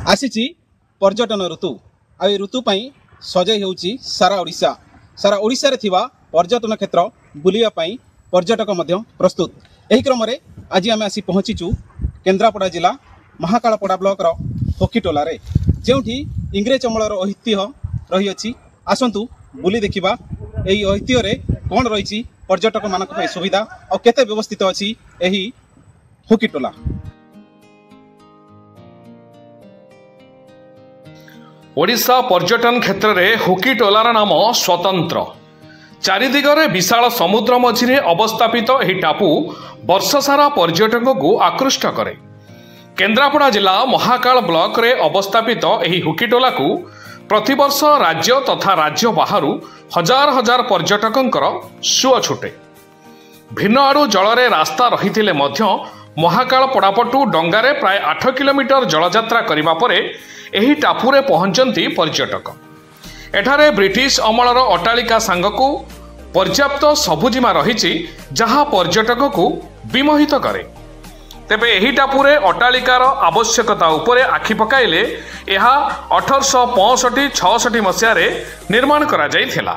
आसी पर्यटन ऋतु आ ऋतु सजाई होउची सारा ओडिशा रे थिबा पर्यटन क्षेत्र बुलिया पई पर्यटक मध्य प्रस्तुत। एही क्रम रे आज आम आसी पहुँचीचु केन्द्रापड़ा जिला महाकालपड़ा ब्लॉक रो होकीटोला रे जेउठी इंग्रेज अमलर ऐतिह्य रही अछि। आसंतु बुली देखिबा एही ऐतिह्य रे कोन रहिछि पर्यटक मानक पई सुविधा और केते व्यवस्थित अछि एही होकीटोला। ओडिशा पर्यटन क्षेत्र में होकीटोलार नाम स्वतंत्र। चारिदिगरे विशाल समुद्र मझिरे अवस्थापित यह टापू वर्ष सारा पर्यटक को आकृष्ट करे। केन्द्रापड़ा जिला महाकाल ब्लॉक रे अवस्थापित यह होकीटोला को प्रतिवर्ष राज्य तथा राज्य बाहरु हजार हजार पर्यटकंकर सुଅ छुटे। भिन्न आड़ू जलरे रास्ता रही महाकाल पड़ापटू डंगारे प्राय 8 किलोमीटर जलयात्रा करने पर एही टापुरे पहुंचती पर्यटक। एठारे ब्रिटिश अमलर अट्टालिका सांगकू पर्याप्त सबुजिमा रही जहाँ पर्यटक को विमोहित करे। तेबे एही टापुरे अट्टालिकार आवश्यकता उपरे आखि पकाइले यह 1865-66 मसीह निर्माण करा जाइथिला।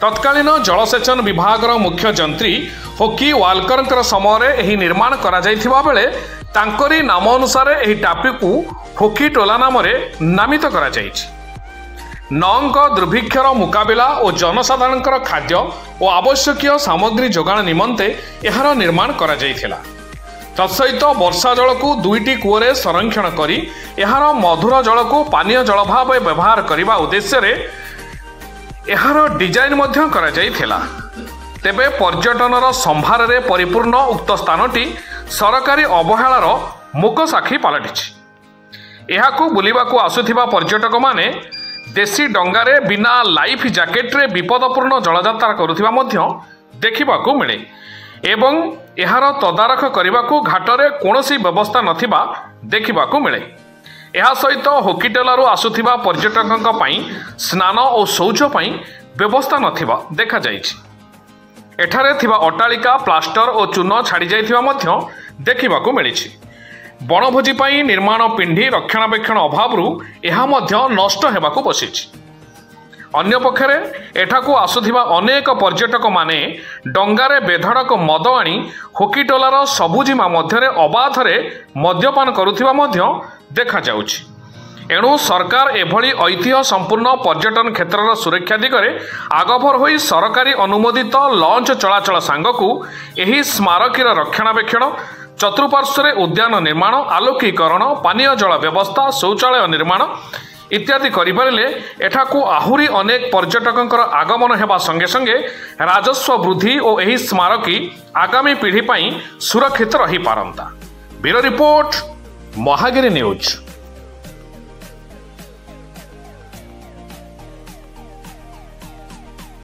तत्कालीन जलसेचन विभागर मुख्य जंत्री होकी वालकर समय यह निर्माण करा जाइथिबा बेले तांकरी नाम अनुसार यह टापू को होकीटोला नाम नामित करा जाइछि। नौंक दुर्भिक्षर मुकाबिला और जनसाधारण खाद्य और आवश्यक सामग्री जोगाण निमंते यार निर्माण करा जाइथिला। तत्सहित वर्षा जल को 2टी कूअरे संरक्षण करी यार मधुर जल को पानीय जल भाव व्यवहार करने उद्देश्य यार डिजाइन मध्य करा जाइथिला। तेबे पर्यटनर संभार रे परिपूर्ण उक्त स्थानटी सरकारी अवहेलार मूक साक्षी पलटिछि। एहाकू बुलिबाकू आसुथिबा पर्यटक माने देशी डंगारे बिना लाइफ जैकेट रे विपदपूर्ण जलयात्रा करुथिबा मध्य देखिबाकू मिले एवं एहार तदारख करिबाकू घाटरे कोनोसी व्यवस्था नथिबा देखिबाकू मिले। एहा सहित होकीटोलारू आसुथिबा पर्यटकंक पई स्नान और शौच पई व्यवस्था नथिबा देखा जाइछि। एठारे थिबा अट्टालिका प्लास्टर और चून छाड़ी जाइथिबा मध्य देखिबाकू मिलिछि। बनभोजी पई निर्माण पिंडी रक्षणाबेक्षण अभावरू एहा मध्य नष्ट हेबाकू बसिछि। अन्य पक्षरे एठाकू आसुथिबा अनेक पर्यटक माने डंगारे बेधड़क मद आनी होकीटोलार सबुजिमा मध्यरे अबाधरे मद्यपान करुथिबा मध्य देखा जाउछि। एणु सरकार एभली ऐतिह्य संपूर्ण पर्यटन क्षेत्रर सुरक्षा दिगरे आगभर होई सरकारी अनुमोदित लॉन्च चलाचल सांगकू एही स्मारकीर रक्षणाबेक्षण, चतुर्पार्श्वे उद्यान निर्माण, आलोकीकरण, पानीय जल व्यवस्था, शौचालय निर्माण इत्यादि करिपारिले एठाकू आहुरी अनेक पर्यटकंकर आगमन हेबा संगे संगे राजस्व वृद्धि और एही स्मारकी आगामी पीढ़ी पई सुरक्षित रही पारंता। Bureau report, Mahagiri news.